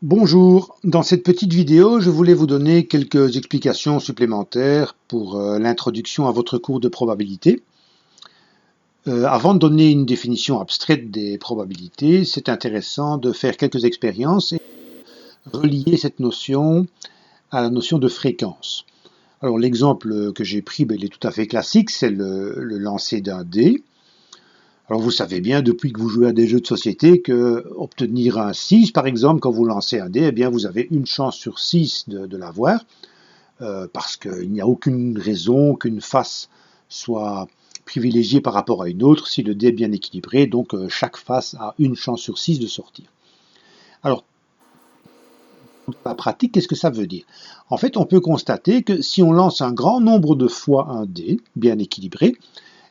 Bonjour, dans cette petite vidéo, je voulais vous donner quelques explications supplémentaires pour l'introduction à votre cours de probabilité. Avant de donner une définition abstraite des probabilités, c'est intéressant de faire quelques expériences et relier cette notion à la notion de fréquence. Alors l'exemple que j'ai pris, il est tout à fait classique, c'est le lancer d'un dé. Alors vous savez bien, depuis que vous jouez à des jeux de société, que obtenir un 6, par exemple, quand vous lancez un dé, eh bien vous avez une chance sur 6 de l'avoir, parce qu'il n'y a aucune raison qu'une face soit privilégiée par rapport à une autre si le dé est bien équilibré, donc chaque face a une chance sur 6 de sortir. Alors, dans la pratique, qu'est-ce que ça veut dire? En fait, on peut constater que si on lance un grand nombre de fois un dé bien équilibré,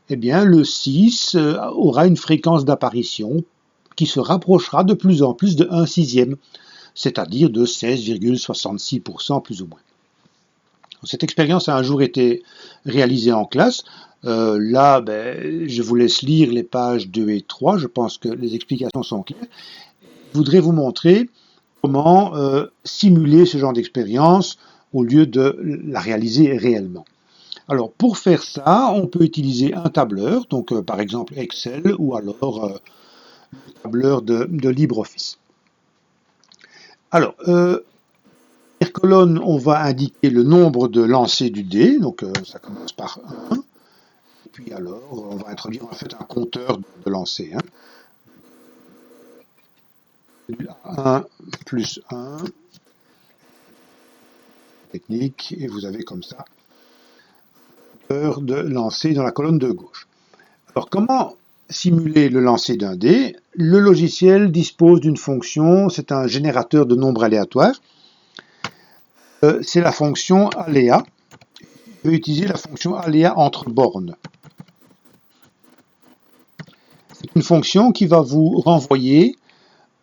eh bien, le 6 aura une fréquence d'apparition qui se rapprochera de plus en plus de 1 sixième, c'est-à-dire de 16,66% plus ou moins. Cette expérience a un jour été réalisée en classe. Là, je vous laisse lire les pages 2 et 3, je pense que les explications sont claires. Je voudrais vous montrer comment simuler ce genre d'expérience au lieu de la réaliser réellement. Alors, pour faire ça, on peut utiliser un tableur, donc par exemple Excel ou alors le tableur de LibreOffice. Alors, première colonne, on va indiquer le nombre de lancers du dé, donc ça commence par 1. Puis alors, on va introduire en fait un compteur de lancers. 1 plus 1, technique, et vous avez comme ça de lancer dans la colonne de gauche. Alors, comment simuler le lancer d'un dé? Le logiciel dispose d'une fonction, c'est un générateur de nombres aléatoires. C'est la fonction aléa. Je vais utiliser la fonction aléa entre bornes. C'est une fonction qui va vous renvoyer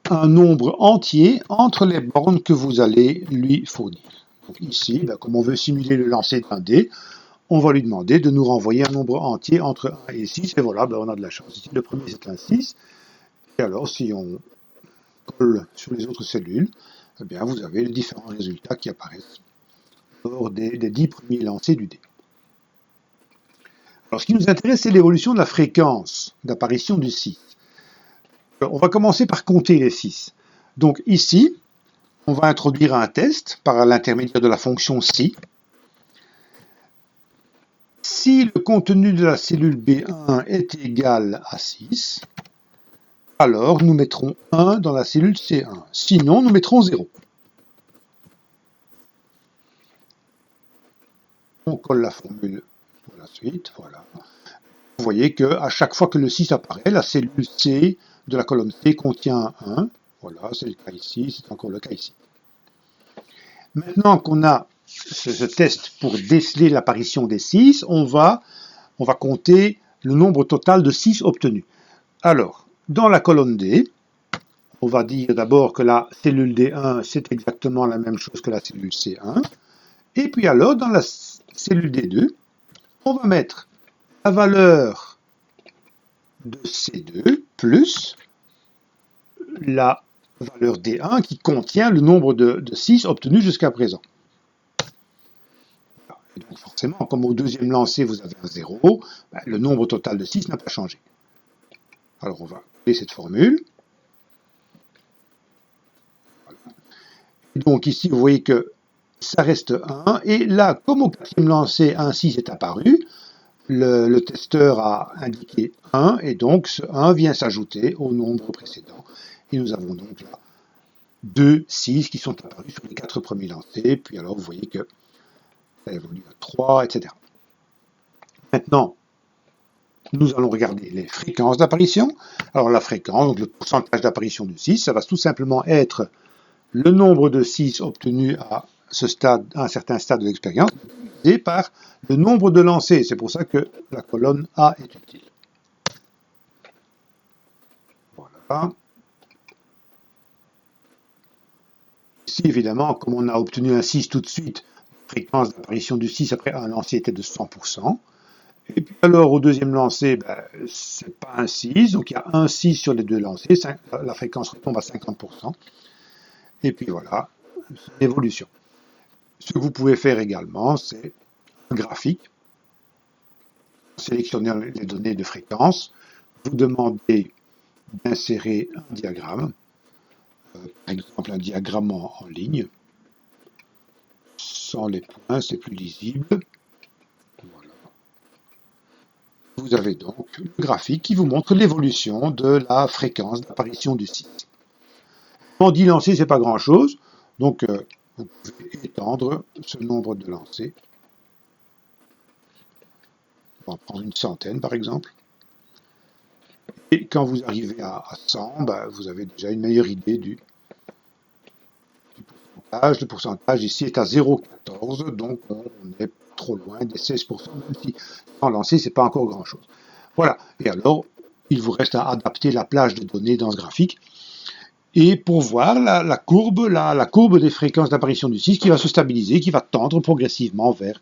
un nombre entier entre les bornes que vous allez lui fournir. Donc ici, comme on veut simuler le lancer d'un dé, on va lui demander de nous renvoyer un nombre entier entre 1 et 6, et voilà, on a de la chance. Ici, le premier c'est un 6, et alors si on colle sur les autres cellules, eh bien, vous avez les différents résultats qui apparaissent lors des 10 premiers lancers du dé. Alors ce qui nous intéresse, c'est l'évolution de la fréquence d'apparition du 6. Alors, on va commencer par compter les 6. Donc ici, on va introduire un test par l'intermédiaire de la fonction si. Si le contenu de la cellule B1 est égal à 6, alors nous mettrons 1 dans la cellule C1. Sinon, nous mettrons 0. On colle la formule pour la suite. Voilà. Vous voyez qu'à chaque fois que le 6 apparaît, la cellule C de la colonne C contient 1. Voilà, c'est le cas ici, c'est encore le cas ici. Maintenant qu'on a ce test pour déceler l'apparition des 6, on va compter le nombre total de 6 obtenus. Alors, dans la colonne D, on va dire d'abord que la cellule D1, c'est exactement la même chose que la cellule C1. Et puis alors, dans la cellule D2, on va mettre la valeur de C2 plus la valeur D1 qui contient le nombre de 6 obtenus jusqu'à présent. Et donc forcément, comme au deuxième lancer, vous avez un 0, le nombre total de 6 n'a pas changé. Alors on va coller cette formule. Voilà. Et donc ici, vous voyez que ça reste 1. Et là, comme au quatrième lancer, un 6 est apparu, le testeur a indiqué 1, et donc ce 1 vient s'ajouter au nombre précédent. Et nous avons donc là 2 6 qui sont apparus sur les 4 premiers lancers. Puis alors, vous voyez que ça évolue à 3, etc. Maintenant, nous allons regarder les fréquences d'apparition. Alors la fréquence, donc le pourcentage d'apparition du 6, ça va tout simplement être le nombre de 6 obtenus à ce stade, à un certain stade de l'expérience, divisé par le nombre de lancers. C'est pour ça que la colonne A est utile. Voilà. Ici, évidemment, comme on a obtenu un 6 tout de suite, la fréquence d'apparition du 6 après un lancer était de 100%. Et puis alors, au deuxième lancer, ce n'est pas un 6, donc il y a un 6 sur les deux lancers, la fréquence retombe à 50%. Et puis voilà, l'évolution. Ce que vous pouvez faire également, c'est un graphique. Sélectionnez les données de fréquence. Vous demandez d'insérer un diagramme, par exemple un diagramme en ligne. Sans les points, c'est plus lisible. Voilà. Vous avez donc le graphique qui vous montre l'évolution de la fréquence d'apparition du site. On dit lancer, c'est pas grand-chose, donc vous pouvez étendre ce nombre de lancers. On va en prendre une centaine par exemple. Et quand vous arrivez à 100, vous avez déjà une meilleure idée du pourcentage. Le pourcentage ici est à 0,14, donc on est trop loin des 16%, même si sans lancer, c'est pas encore grand-chose. Voilà, et alors, il vous reste à adapter la plage de données dans ce graphique. Et pour voir la courbe des fréquences d'apparition du 6 qui va se stabiliser, qui va tendre progressivement vers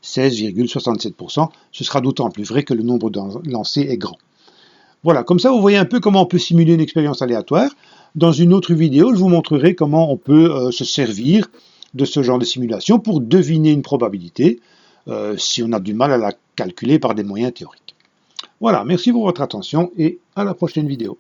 16,67%. Ce sera d'autant plus vrai que le nombre de lancés est grand. Voilà, comme ça vous voyez un peu comment on peut simuler une expérience aléatoire. Dans une autre vidéo, je vous montrerai comment on peut se servir de ce genre de simulation pour deviner une probabilité si on a du mal à la calculer par des moyens théoriques. Voilà, merci pour votre attention et à la prochaine vidéo.